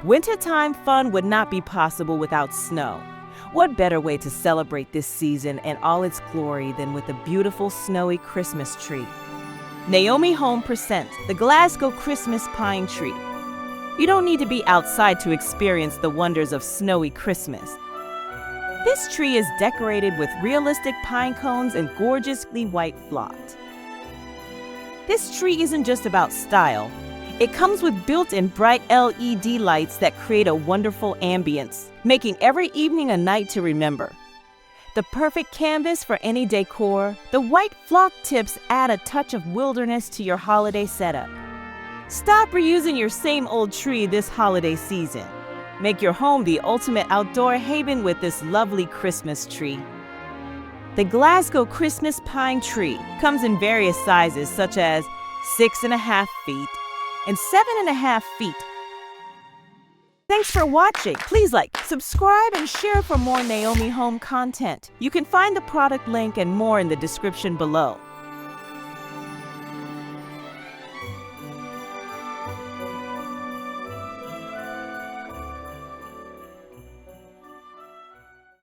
Wintertime fun would not be possible without snow. What better way to celebrate this season and all its glory than with a beautiful snowy Christmas tree? Naomi Home presents the Glasgow Christmas Pine Tree. You don't need to be outside to experience the wonders of snowy Christmas. This tree is decorated with realistic pine cones and gorgeously white flocked. This tree isn't just about style. It comes with built-in bright LED lights that create a wonderful ambience, making every evening a night to remember. The perfect canvas for any decor, the white flock tips add a touch of wilderness to your holiday setup. Stop reusing your same old tree this holiday season. Make your home the ultimate outdoor haven with this lovely Christmas tree. The Glasgow Christmas Pine Tree comes in various sizes such as 6.5 feet and 7.5 feet. Thanks for watching. Please like, subscribe, and share for more Naomi Home content. You can find the product link and more in the description below.